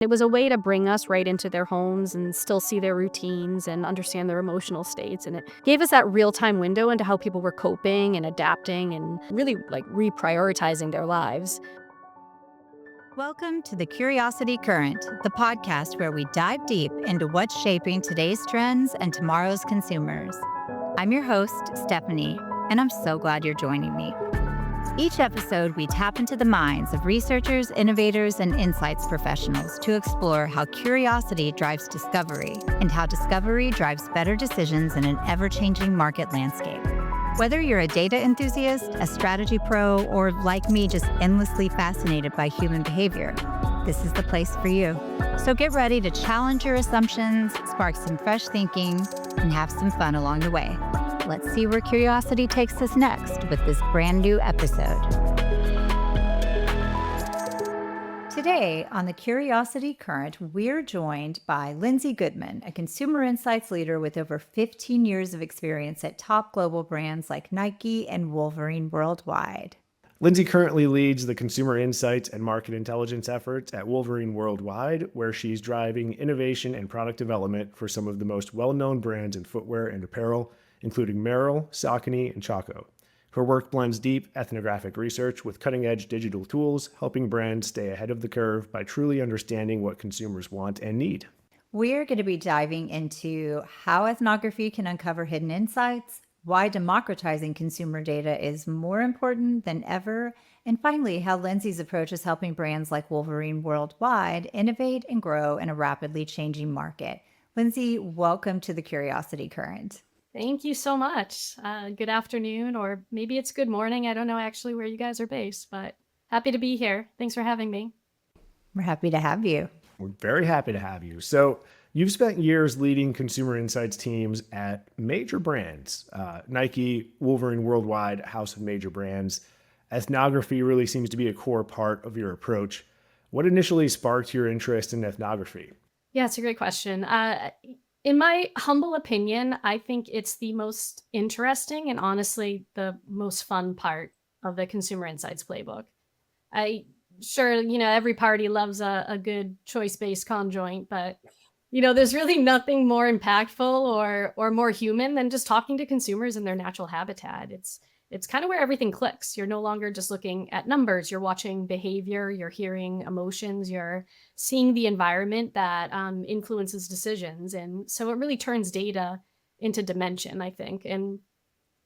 It was a way to bring us right into their homes and still see their routines and understand their emotional states. And it gave us that real-time window into how people were coping and adapting and really like reprioritizing their lives. Welcome to the Curiosity Current, the podcast where we dive deep into what's shaping today's trends and tomorrow's consumers. I'm your host, Stephanie, and I'm so glad you're joining me. Each episode, we tap into the minds of researchers, innovators, and insights professionals to explore how curiosity drives discovery and how discovery drives better decisions in an ever-changing market landscape. Whether you're a data enthusiast, a strategy pro, or like me, just endlessly fascinated by human behavior, this is the place for you. So get ready to challenge your assumptions, spark some fresh thinking, and have some fun along the way. Let's see where curiosity takes us next with this brand new episode. Today on the Curiosity Current, we're joined by Lindsey Goodman, a consumer insights leader with over 15 years of experience at top global brands like Nike and Wolverine Worldwide. Lindsey currently leads the consumer insights and market intelligence efforts at Wolverine Worldwide, where she's driving innovation and product development for some of the most well-known brands in footwear and apparel, including Merrell, Saucony, and Chaco. Her work blends deep ethnographic research with cutting-edge digital tools, helping brands stay ahead of the curve by truly understanding what consumers want and need. We're going to be diving into how ethnography can uncover hidden insights, why democratizing consumer data is more important than ever, and finally, how Lindsey's approach is helping brands like Wolverine Worldwide innovate and grow in a rapidly changing market. Lindsey, welcome to the Curiosity Current. Thank you so much. Good afternoon, or maybe it's good morning. I don't know actually where you guys are based, but happy to be here. Thanks for having me. We're happy to have you. We're very happy to have you. So you've spent years leading consumer insights teams at major brands, Nike, Wolverine Worldwide, house of major brands. Ethnography really seems to be a core part of your approach. What initially sparked your interest in ethnography? Yeah, it's a great question. In my humble opinion, I think it's the most interesting and honestly the most fun part of the consumer insights playbook. Every party loves a good choice-based conjoint, but there's really nothing more impactful or more human than just talking to consumers in their natural habitat. It's kind of where everything clicks. You're no longer just looking at numbers. You're watching behavior, you're hearing emotions, you're seeing the environment that influences decisions. And so it really turns data into dimension, I think. And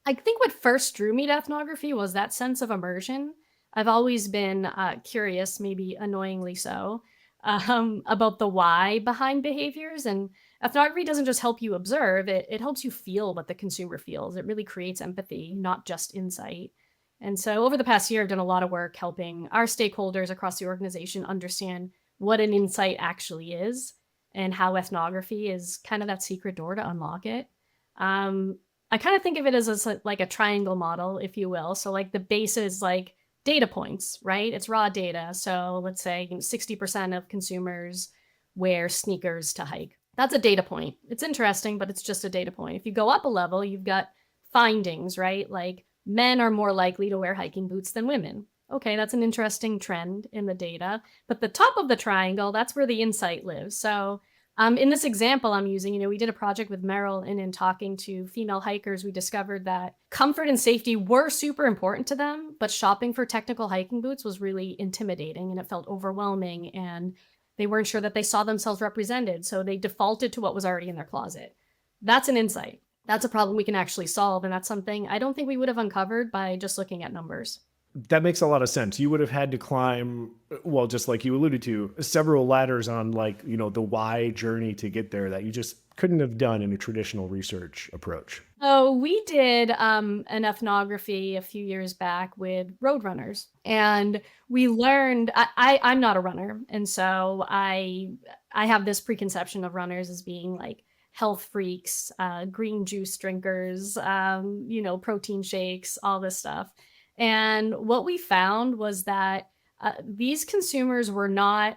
I think what first drew me to ethnography was that sense of immersion. I've always been curious, maybe annoyingly so, about the why behind behaviors. And ethnography doesn't just help you observe, it helps you feel what the consumer feels. It really creates empathy, not just insight. And so over the past year, I've done a lot of work helping our stakeholders across the organization understand what an insight actually is and how ethnography is kind of that secret door to unlock it. I kind of think of it as like a triangle model, if you will. So like the base is like data points, right? It's raw data. So let's say 60% of consumers wear sneakers to hike. That's a data point. It's interesting, but it's just a data point. If you go up a level, you've got findings, right? Like men are more likely to wear hiking boots than women. Okay, that's an interesting trend in the data. But the top of the triangle, that's where the insight lives. So in this example I'm using, we did a project with Merrell, and in talking to female hikers, we discovered that comfort and safety were super important to them, but shopping for technical hiking boots was really intimidating and it felt overwhelming, and they weren't sure that they saw themselves represented. So they defaulted to what was already in their closet. That's an insight. That's a problem we can actually solve. And that's something I don't think we would have uncovered by just looking at numbers. That makes a lot of sense. You would have had to climb, well, just like you alluded to, several ladders on the why journey to get there that you just couldn't have done in a traditional research approach. Oh, we did an ethnography a few years back with roadrunners, and we learned, I'm not a runner. And so I have this preconception of runners as being like health freaks, green juice drinkers, protein shakes, all this stuff. And what we found was that these consumers were not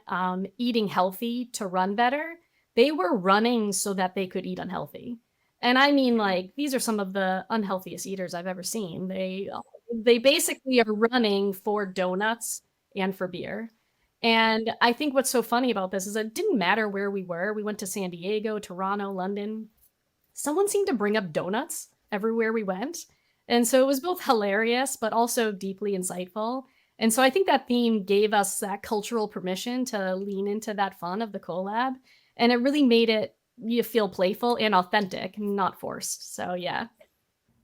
eating healthy to run better. They were running so that they could eat unhealthy. And I mean, like, these are some of the unhealthiest eaters I've ever seen. They basically are running for donuts and for beer. And I think what's so funny about this is it didn't matter where we were. We went to San Diego, Toronto, London. Someone seemed to bring up donuts everywhere we went. And so it was both hilarious, but also deeply insightful. And so I think that theme gave us that cultural permission to lean into that fun of the collab. And it really made it you feel playful and authentic, not forced. So yeah.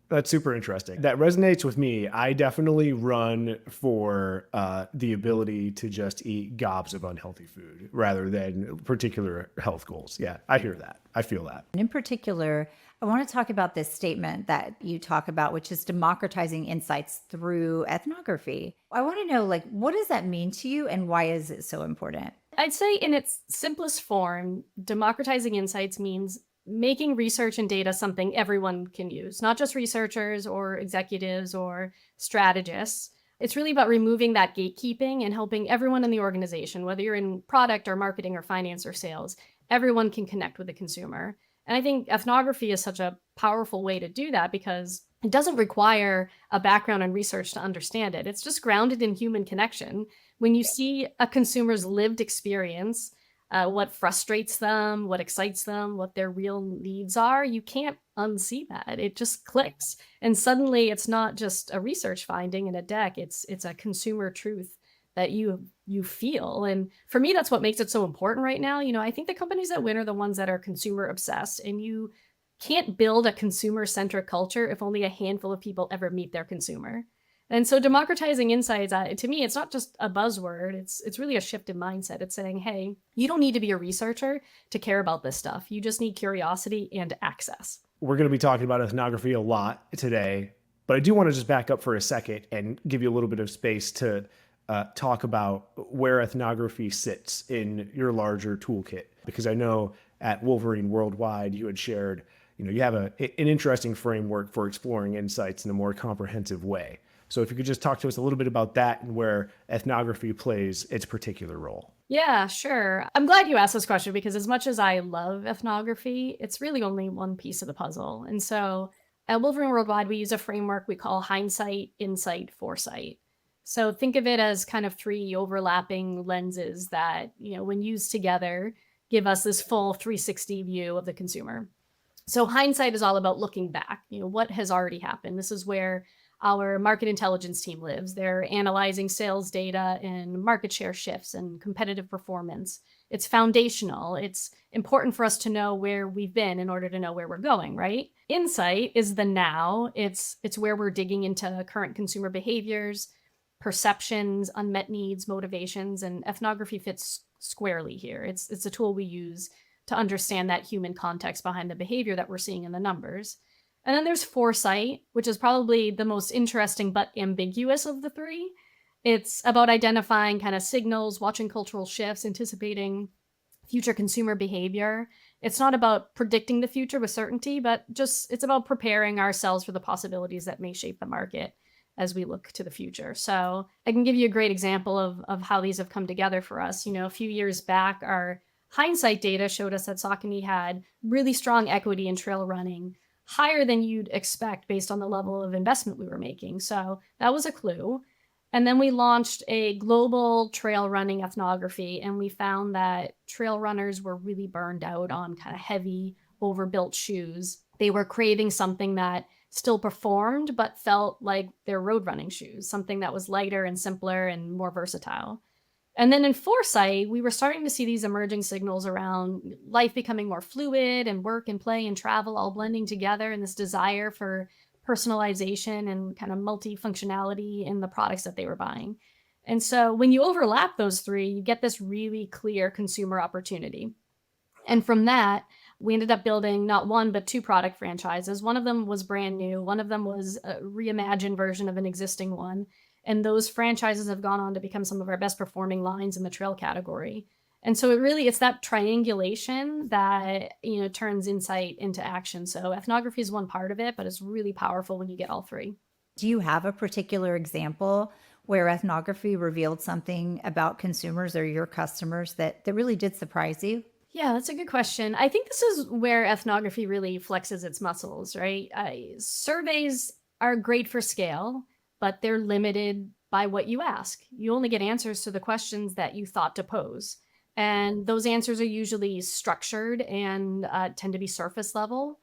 That's super interesting. That resonates with me. I definitely run for the ability to just eat gobs of unhealthy food rather than particular health goals. Yeah, I hear that. I feel that. And in particular, I want to talk about this statement that you talk about, which is democratizing insights through ethnography. I want to know, like, what does that mean to you and why is it so important? I'd say in its simplest form, democratizing insights means making research and data something everyone can use, not just researchers or executives or strategists. It's really about removing that gatekeeping and helping everyone in the organization, whether you're in product or marketing or finance or sales, everyone can connect with the consumer. And I think ethnography is such a powerful way to do that because it doesn't require a background in research to understand it. It's just grounded in human connection. When you see a consumer's lived experience, what frustrates them, what excites them, what their real needs are, you can't unsee that. It just clicks. And suddenly it's not just a research finding in a deck, it's a consumer truth that you feel. And for me, that's what makes it so important right now. I think the companies that win are the ones that are consumer obsessed, and you can't build a consumer centric culture if only a handful of people ever meet their consumer. And so democratizing insights, to me, it's not just a buzzword. It's really a shift in mindset. It's saying, hey, you don't need to be a researcher to care about this stuff. You just need curiosity and access. We're going to be talking about ethnography a lot today, but I do want to just back up for a second and give you a little bit of space to talk about where ethnography sits in your larger toolkit. Because I know at Wolverine Worldwide, you had shared, you have an interesting framework for exploring insights in a more comprehensive way. So if you could just talk to us a little bit about that and where ethnography plays its particular role. Yeah, sure. I'm glad you asked this question because as much as I love ethnography, it's really only one piece of the puzzle. And so at Wolverine Worldwide, we use a framework we call Hindsight, Insight, Foresight. So think of it as kind of three overlapping lenses that, when used together, give us this full 360 view of the consumer. So hindsight is all about looking back, what has already happened. This is where our market intelligence team lives. They're analyzing sales data and market share shifts and competitive performance. It's foundational. It's important for us to know where we've been in order to know where we're going, right? Insight is the now. It's where we're digging into current consumer behaviors, perceptions, unmet needs, motivations, and ethnography fits squarely here. It's a tool we use to understand that human context behind the behavior that we're seeing in the numbers. And then there's foresight, which is probably the most interesting but ambiguous of the three. It's about identifying kind of signals, watching cultural shifts, anticipating future consumer behavior. It's not about predicting the future with certainty, but it's about preparing ourselves for the possibilities that may shape the market as we look to the future. So I can give you a great example of how these have come together for us. A few years back, our hindsight data showed us that Saucony had really strong equity in trail running, higher than you'd expect based on the level of investment we were making. So that was a clue. And then we launched a global trail running ethnography, and we found that trail runners were really burned out on kind of heavy, overbuilt shoes. They were craving something that still performed, but felt like their road running shoes, something that was lighter and simpler and more versatile. And then in foresight, we were starting to see these emerging signals around life becoming more fluid and work and play and travel all blending together, and this desire for personalization and kind of multifunctionality in the products that they were buying. And so when you overlap those three, you get this really clear consumer opportunity. And from that, we ended up building not one, but two product franchises. One of them was brand new. One of them was a reimagined version of an existing one. And those franchises have gone on to become some of our best performing lines in the trail category. And so it's that triangulation that, turns insight into action. So ethnography is one part of it, but it's really powerful when you get all three. Do you have a particular example where ethnography revealed something about consumers or your customers that really did surprise you? Yeah, that's a good question. I think this is where ethnography really flexes its muscles, right? Surveys are great for scale, but they're limited by what you ask. You only get answers to the questions that you thought to pose. And those answers are usually structured and tend to be surface level.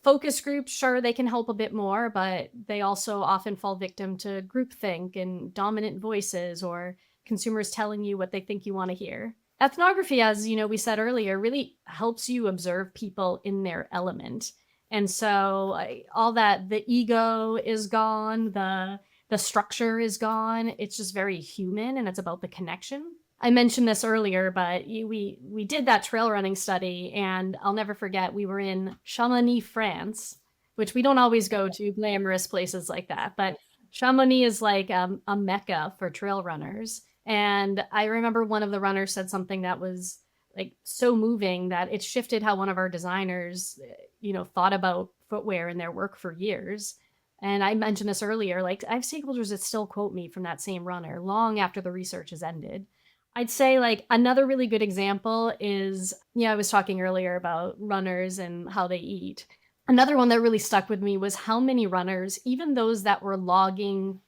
Focus groups, sure, they can help a bit more, but they also often fall victim to groupthink and dominant voices or consumers telling you what they think you want to hear. Ethnography, as we said earlier, really helps you observe people in their element. And so all that, the ego is gone, the structure is gone. It's just very human, and it's about the connection. I mentioned this earlier, but we did that trail running study, and I'll never forget, we were in Chamonix, France, which we don't always go to glamorous places like that, but Chamonix is like a mecca for trail runners. And I remember one of the runners said something that was like so moving that it shifted how one of our designers, thought about footwear in their work for years. And I mentioned this earlier, like I have stakeholders that still quote me from that same runner long after the research has ended. I'd say like another really good example is, I was talking earlier about runners and how they eat. Another one that really stuck with me was how many runners, even those that were logging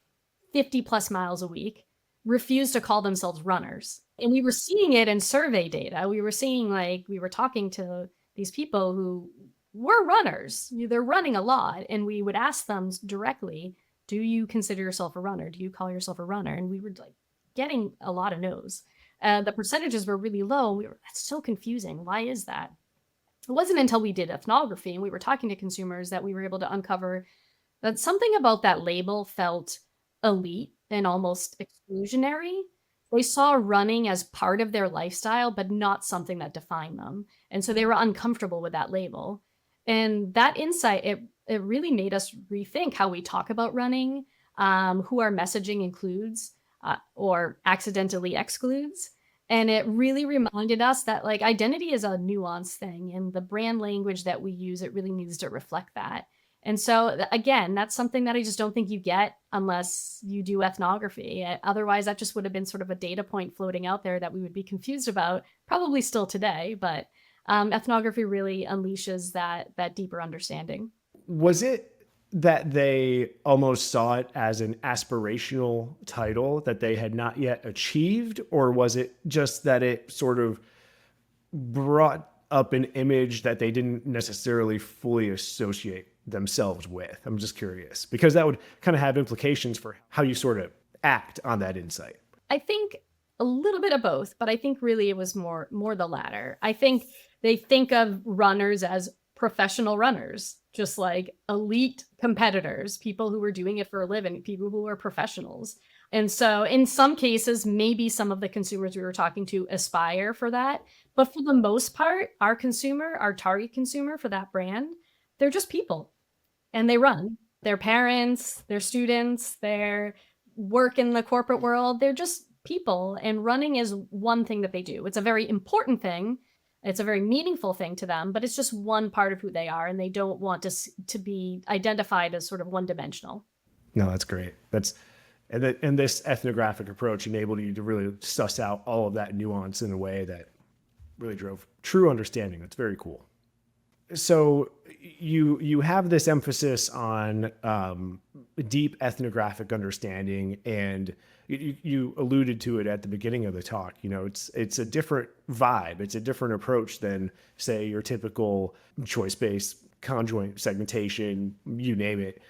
50 plus miles a week, refused to call themselves runners. And we were seeing it in survey data. We were seeing we were talking to these people who were runners. They're running a lot. And we would ask them directly, do you consider yourself a runner? Do you call yourself a runner? And we were like getting a lot of no's. The percentages were really low. That's so confusing. Why is that? It wasn't until we did ethnography and we were talking to consumers that we were able to uncover that something about that label felt elite and almost exclusionary. They saw running as part of their lifestyle, but not something that defined them. And so they were uncomfortable with that label. And that insight, it really made us rethink how we talk about running, who our messaging includes, or accidentally excludes. And it really reminded us that identity is a nuanced thing, and the brand language that we use, it really needs to reflect that. And so again, that's something that I just don't think you get unless you do ethnography. Otherwise, that just would have been sort of a data point floating out there that we would be confused about, probably still today. But ethnography really unleashes that deeper understanding. Was it that they almost saw it as an aspirational title that they had not yet achieved? Or was it just that it sort of brought up an image that they didn't necessarily fully associate themselves with? I'm just curious, because that would kind of have implications for how you sort of act on that insight. I think a little bit of both, but I think really it was more the latter. I think they think of runners as professional runners, just like elite competitors, people who were doing it for a living, people who are professionals. And so in some cases, maybe some of the consumers we were talking to aspire for that. But for the most part, our target consumer for that brand, they're just people, and they run. Their parents, their students, their work in the corporate world, they're just people. And running is one thing that they do. It's a very important thing. It's a very meaningful thing to them, but it's just one part of who they are, and they don't want to be identified as sort of one-dimensional. No, that's great. And this ethnographic approach enabled you to really suss out all of that nuance in a way that really drove true understanding. That's very cool. So you have this emphasis on deep ethnographic understanding, and you alluded to it at the beginning of the talk. It's a different vibe. It's a different approach than, say, your typical choice-based conjoint segmentation, you name it.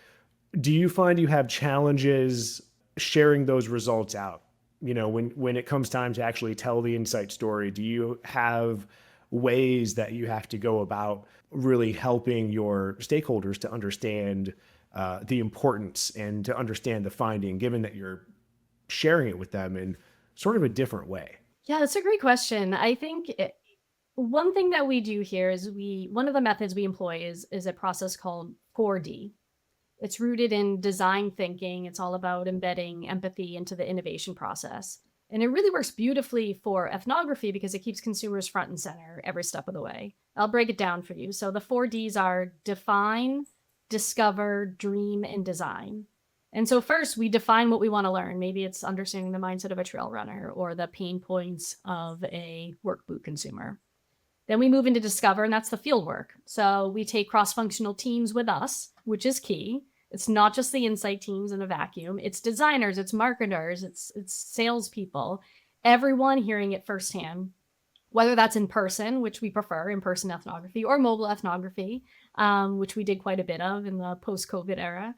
Do you find you have challenges sharing those results out? When it comes time to actually tell the insight story, do you have ways that you have to go about really helping your stakeholders to understand the importance and to understand the finding, given that you're sharing it with them in sort of a different way? Yeah, that's a great question. I think one thing that we do here is one of the methods we employ is a process called 4D. It's rooted in design thinking. It's all about embedding empathy into the innovation process. And it really works beautifully for ethnography because it keeps consumers front and center every step of the way. I'll break it down for you. So the 4Ds are define, discover, dream, and design. And so first, we define what we want to learn. Maybe it's understanding the mindset of a trail runner or the pain points of a work boot consumer. Then we move into discover, and that's the field work. So we take cross-functional teams with us, which is key. It's not just the insight teams in a vacuum. It's designers, it's marketers, it's salespeople, everyone hearing it firsthand, whether that's in person, which we prefer, in-person ethnography, or mobile ethnography, which we did quite a bit of in the post-COVID era.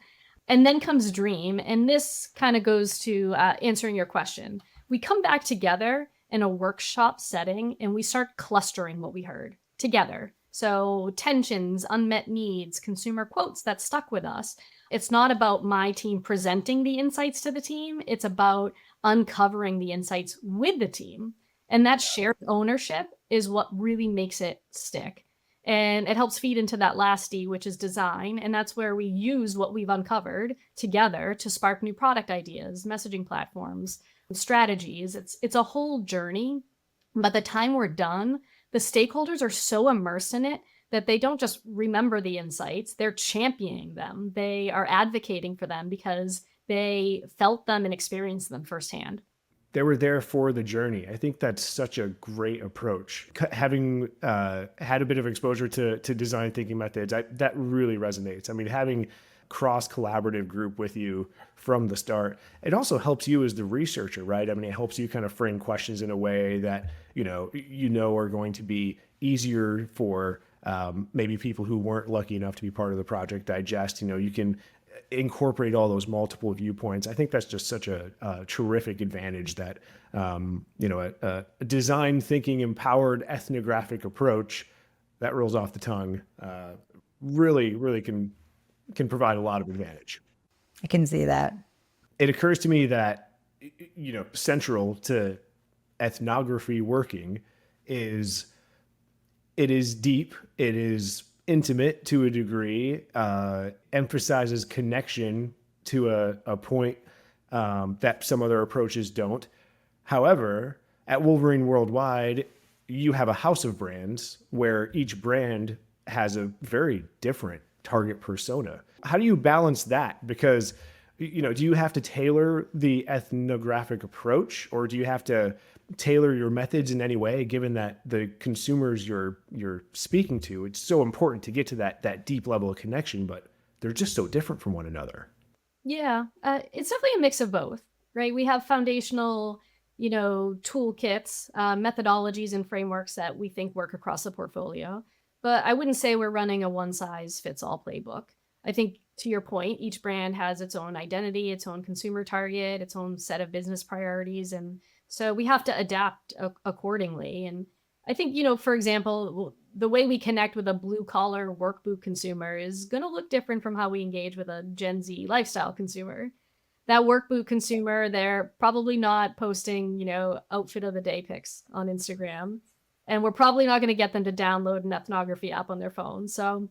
And then comes Dream. And this kind of goes to answering your question. We come back together in a workshop setting and we start clustering what we heard together. So tensions, unmet needs, consumer quotes that stuck with us. It's not about my team presenting the insights to the team. It's about uncovering the insights with the team. And that shared ownership is what really makes it stick. And it helps feed into that last D, which is design. And that's where we use what we've uncovered together to spark new product ideas, messaging platforms, strategies. It's a whole journey. By the time we're done, the stakeholders are so immersed in it that they don't just remember the insights, they're championing them. They are advocating for them because they felt them and experienced them firsthand. They were there for the journey. I think that's such a great approach. Having had a bit of exposure to design thinking methods, that really resonates. I mean, having cross-collaborative group with you from the start, it also helps you as the researcher, right? I mean, it helps you kind of frame questions in a way that, you know are going to be easier for maybe people who weren't lucky enough to be part of the project digest. You can incorporate all those multiple viewpoints. I think that's just such a terrific advantage that, a design thinking empowered ethnographic approach that rolls off the tongue really can provide a lot of advantage. I can see that. It occurs to me that, central to ethnography working is it is deep, it is intimate to a degree, emphasizes connection to a point that some other approaches don't. However, at Wolverine Worldwide, you have a house of brands where each brand has a very different target persona. How do you balance that? Because, do you have to tailor the ethnographic approach, or do you have to tailor your methods in any way, given that the consumers you're speaking to, it's so important to get to that deep level of connection, but they're just so different from one another? Yeah, it's definitely a mix of both, right? We have foundational, toolkits, methodologies and frameworks that we think work across the portfolio. But I wouldn't say we're running a one-size-fits-all playbook. I think, to your point, each brand has its own identity, its own consumer target, its own set of business priorities. And so we have to adapt accordingly. And I think, for example, the way we connect with a blue-collar work boot consumer is going to look different from how we engage with a Gen Z lifestyle consumer. That work boot consumer, they're probably not posting, outfit of the day pics on Instagram. And we're probably not going to get them to download an ethnography app on their phone. So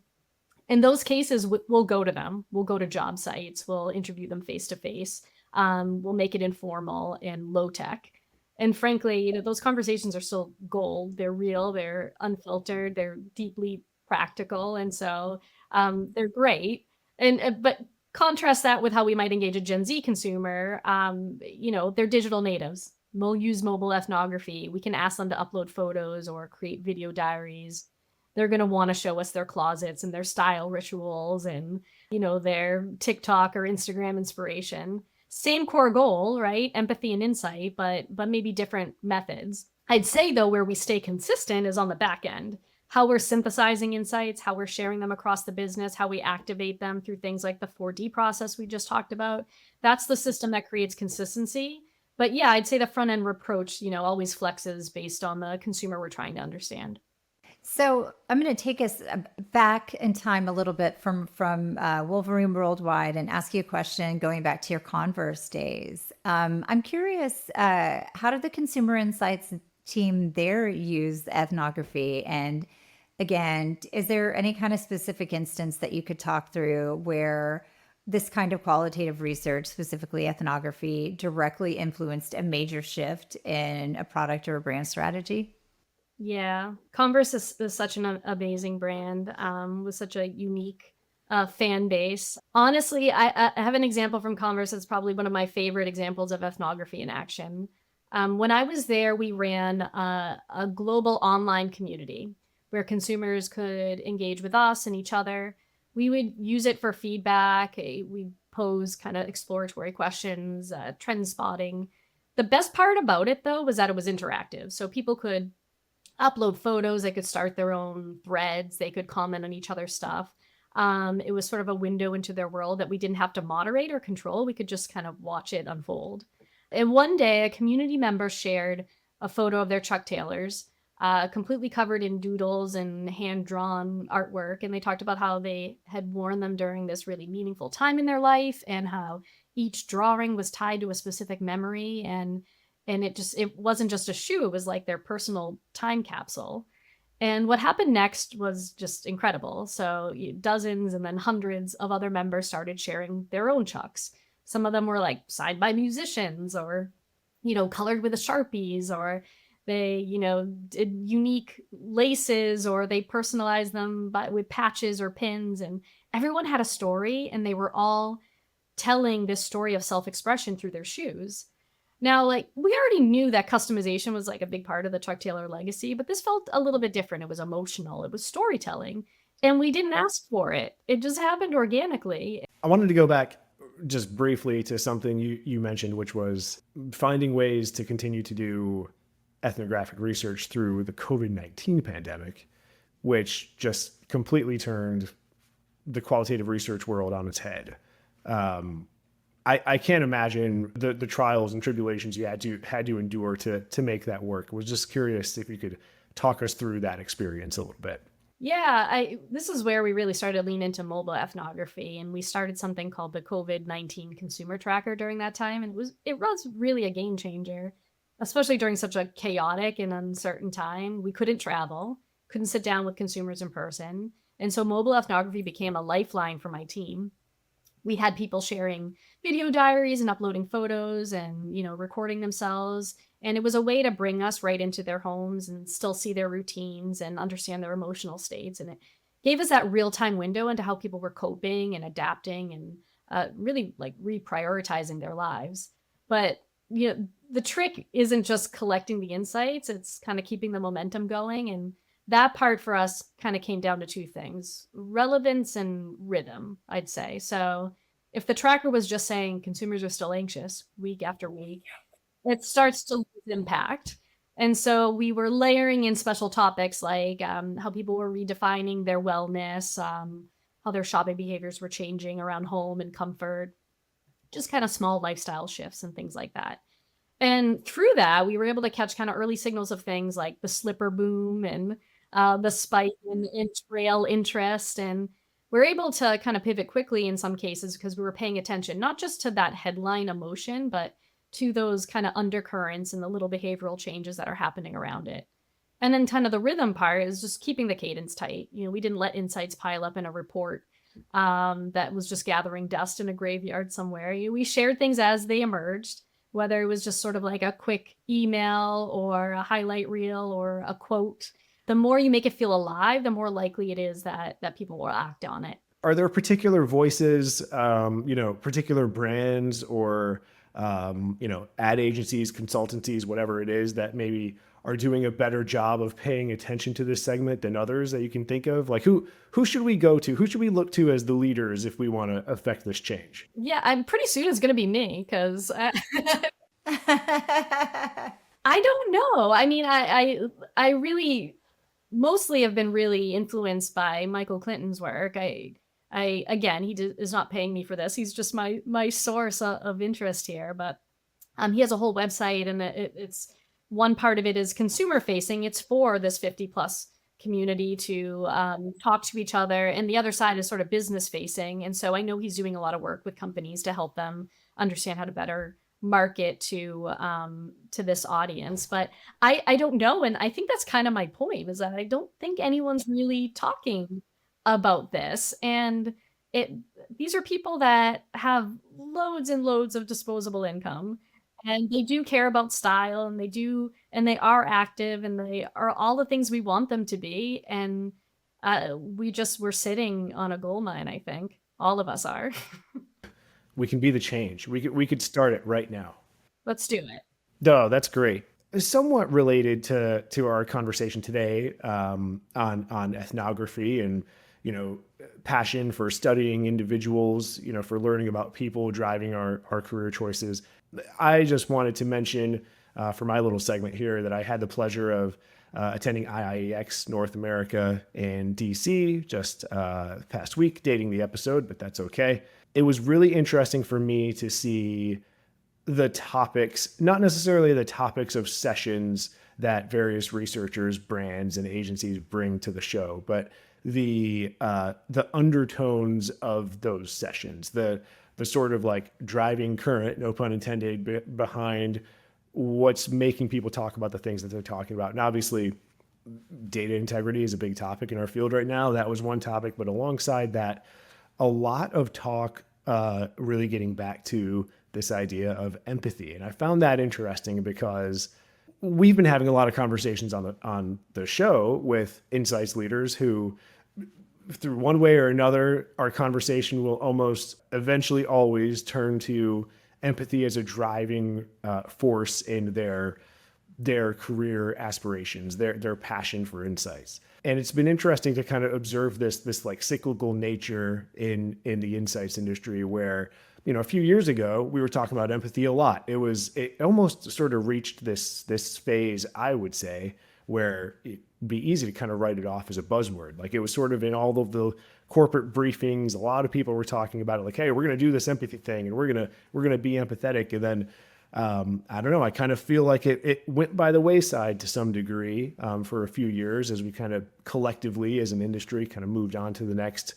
in those cases, we'll go to them. We'll go to job sites. We'll interview them face to face. We'll make it informal and low tech. And frankly, those conversations are still gold. They're real. They're unfiltered. They're deeply practical. And so they're great. But contrast that with how we might engage a Gen Z consumer. They're digital natives. We'll use mobile ethnography. We can ask them to upload photos or create video diaries. They're going to want to show us their closets and their style rituals and, their TikTok or Instagram inspiration. Same core goal, right? Empathy and insight, but maybe different methods. I'd say, though, where we stay consistent is on the back end. How we're synthesizing insights, how we're sharing them across the business, how we activate them through things like the 4D process we just talked about. That's the system that creates consistency. But yeah, I'd say the front end approach, always flexes based on the consumer we're trying to understand. So I'm going to take us back in time a little bit from Wolverine Worldwide and ask you a question going back to your Converse days. I'm curious, how did the consumer insights team there use ethnography? And again, is there any kind of specific instance that you could talk through where this kind of qualitative research, specifically ethnography, directly influenced a major shift in a product or a brand strategy? Yeah, Converse is such an amazing brand with such a unique fan base. Honestly, I have an example from Converse that's probably one of my favorite examples of ethnography in action. When I was there, we ran a global online community where consumers could engage with us and each other. We would use it for feedback. We'd pose kind of exploratory questions, trend spotting. The best part about it, though, was that it was interactive. So people could upload photos, they could start their own threads, they could comment on each other's stuff. It was sort of a window into their world that we didn't have to moderate or control. We could just kind of watch it unfold. And one day, a community member shared a photo of their Chuck Taylors, completely covered in doodles and hand-drawn artwork. And they talked about how they had worn them during this really meaningful time in their life, and how each drawing was tied to a specific memory. And it wasn't just a shoe, it was like their personal time capsule. And what happened next was just incredible. So dozens and then hundreds of other members started sharing their own Chucks. Some of them were like signed by musicians, or, colored with the Sharpies, or they, did unique laces, or they personalized them with patches or pins. And everyone had a story, and they were all telling this story of self-expression through their shoes. Now, like, we already knew that customization was like a big part of the Chuck Taylor legacy, but this felt a little bit different. It was emotional, it was storytelling, and we didn't ask for it. It just happened organically. I wanted to go back just briefly to something you mentioned, which was finding ways to continue to do ethnographic research through the COVID-19 pandemic, which just completely turned the qualitative research world on its head. I can't imagine the trials and tribulations you had to endure to make that work. I was just curious if you could talk us through that experience a little bit. Yeah, this is where we really started to lean into mobile ethnography, and we started something called the COVID-19 Consumer Tracker during that time, and it was really a game changer, especially during such a chaotic and uncertain time. We couldn't travel, couldn't sit down with consumers in person, and so mobile ethnography became a lifeline for my team. We had people sharing video diaries and uploading photos and, recording themselves. And it was a way to bring us right into their homes and still see their routines and understand their emotional states. And it gave us that real-time window into how people were coping and adapting and really like reprioritizing their lives. But, the trick isn't just collecting the insights, it's kind of keeping the momentum going. And that part for us kind of came down to two things: relevance and rhythm, I'd say. So if the tracker was just saying consumers are still anxious week after week, it starts to lose impact. And so we were layering in special topics like how people were redefining their wellness, how their shopping behaviors were changing around home and comfort, just kind of small lifestyle shifts and things like that. And through that, we were able to catch kind of early signals of things like the slipper boom and the spike in trail interest. And we're able to kind of pivot quickly in some cases because we were paying attention, not just to that headline emotion, but to those kind of undercurrents and the little behavioral changes that are happening around it. And then kind of the rhythm part is just keeping the cadence tight. We didn't let insights pile up in a report that was just gathering dust in a graveyard somewhere. We shared things as they emerged, whether it was just sort of like a quick email or a highlight reel or a quote. The more you make it feel alive, the more likely it is that people will act on it. Are there particular voices, particular brands or, ad agencies, consultancies, whatever it is, that maybe are doing a better job of paying attention to this segment than others that you can think of? Like who should we go to? Who should we look to as the leaders if we want to affect this change? Yeah, I'm pretty soon it's going to be me because I don't know. I mean, I really mostly have been really influenced by Michael Clinton's work. Again, is not paying me for this. He's just my source of interest here. But he has a whole website, and it's one part of it is consumer facing. It's for this 50 plus community to talk to each other, and the other side is sort of business facing. And so I know he's doing a lot of work with companies to help them understand how to better market to this audience. But I don't know, and I think that's kind of my point, is that I don't think anyone's really talking about this. And these are people that have loads and loads of disposable income, and they do care about style, and they are active, and they are all the things we want them to be. And we're sitting on a gold mine. I think all of us are. We can be the change. We could start it right now. Let's do it. No, that's great. Somewhat related to our conversation today on ethnography and passion for studying individuals, for learning about people driving our career choices. I just wanted to mention for my little segment here that I had the pleasure of attending IIEX North America in DC just past week, dating the episode, but that's okay. It was really interesting for me to see the topics, not necessarily the topics of sessions that various researchers, brands, and agencies bring to the show, but the undertones of those sessions, the sort of like driving current, no pun intended, behind what's making people talk about the things that they're talking about. And obviously, data integrity is a big topic in our field right now. That was one topic, but alongside that, a lot of talk really getting back to this idea of empathy. And I found that interesting because we've been having a lot of conversations on the show with insights leaders who, through one way or another, our conversation will almost eventually always turn to empathy as a driving force in their career aspirations, their passion for insights. And it's been interesting to kind of observe this like cyclical nature in the insights industry where, a few years ago, we were talking about empathy a lot. It almost sort of reached this phase, I would say, where it'd be easy to kind of write it off as a buzzword. Like it was sort of in all of the corporate briefings, a lot of people were talking about it like, hey, we're going to do this empathy thing and we're going to be empathetic. And then, I don't know, I kind of feel like it went by the wayside to some degree for a few years as we kind of collectively as an industry kind of moved on to the next,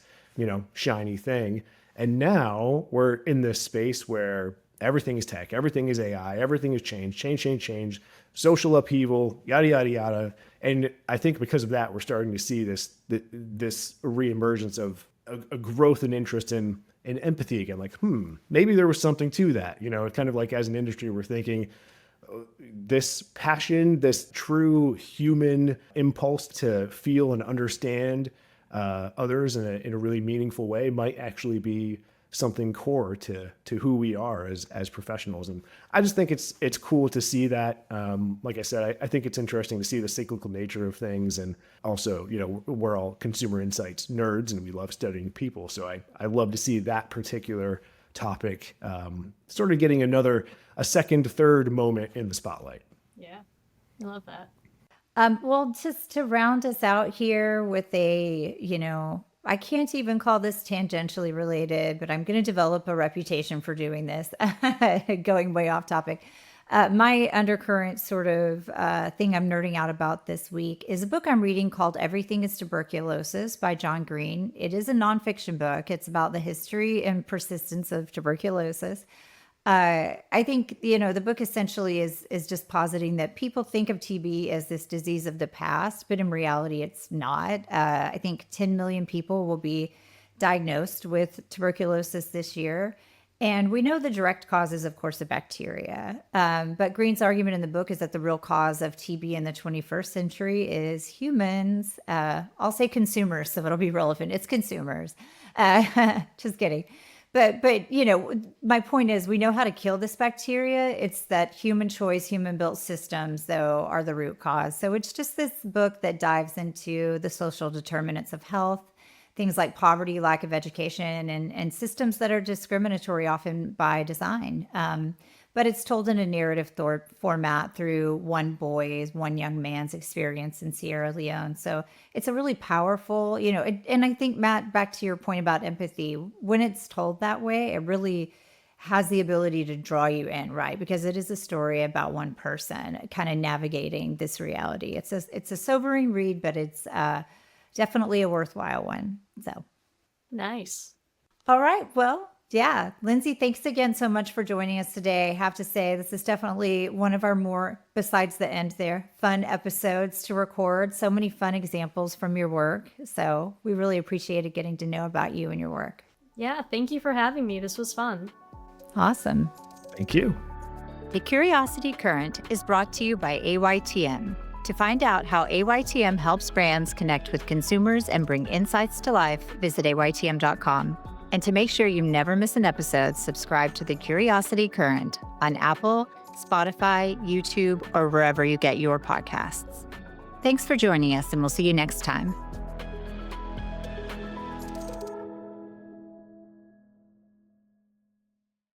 shiny thing. And now we're in this space where everything is tech, everything is AI, everything is change, social upheaval, yada, yada, yada. And I think because of that, we're starting to see this reemergence of a growth and interest in empathy again. Like, maybe there was something to that. Kind of like as an industry, we're thinking this passion, this true human impulse to feel and understand others in a really meaningful way might actually be something core to who we are as professionals. And I just think it's cool to see that. Like I said, I think it's interesting to see the cyclical nature of things. And also, we're all consumer insights nerds and we love studying people. So I love to see that particular topic sort of getting a second, third moment in the spotlight. Yeah, I love that. Well, just to round us out here with I can't even call this tangentially related, but I'm going to develop a reputation for doing this, going way off topic. My undercurrent sort of thing I'm nerding out about this week is a book I'm reading called Everything is Tuberculosis by John Green. It is a nonfiction book. It's about the history and persistence of tuberculosis. I think, the book essentially is just positing that people think of TB as this disease of the past, but in reality, it's not. I think 10 million people will be diagnosed with tuberculosis this year. And we know the direct cause is, of course, a bacteria. But Green's argument in the book is that the real cause of TB in the 21st century is humans. I'll say consumers, so it'll be relevant. It's consumers. Just kidding. But my point is we know how to kill this bacteria. It's that human choice, human built systems, though, are the root cause. So it's just this book that dives into the social determinants of health, things like poverty, lack of education, and systems that are discriminatory often by design. But it's told in a narrative format through one young man's experience in Sierra Leone. So it's a really powerful, and I think, Matt, back to your point about empathy, when it's told that way, it really has the ability to draw you in, right? Because it is a story about one person kind of navigating this reality. It's a sobering read, but it's definitely a worthwhile one. So Nice. all right, well, yeah. Lindsey, thanks again so much for joining us today. I have to say, this is definitely one of our more, besides the end there, fun episodes to record. So many fun examples from your work. So we really appreciated getting to know about you and your work. Yeah, thank you for having me. This was fun. Awesome. Thank you. The Curiosity Current is brought to you by AYTM. To find out how AYTM helps brands connect with consumers and bring insights to life, visit AYTM.com. And to make sure you never miss an episode, subscribe to The Curiosity Current on Apple, Spotify, YouTube, or wherever you get your podcasts. Thanks for joining us, and we'll see you next time.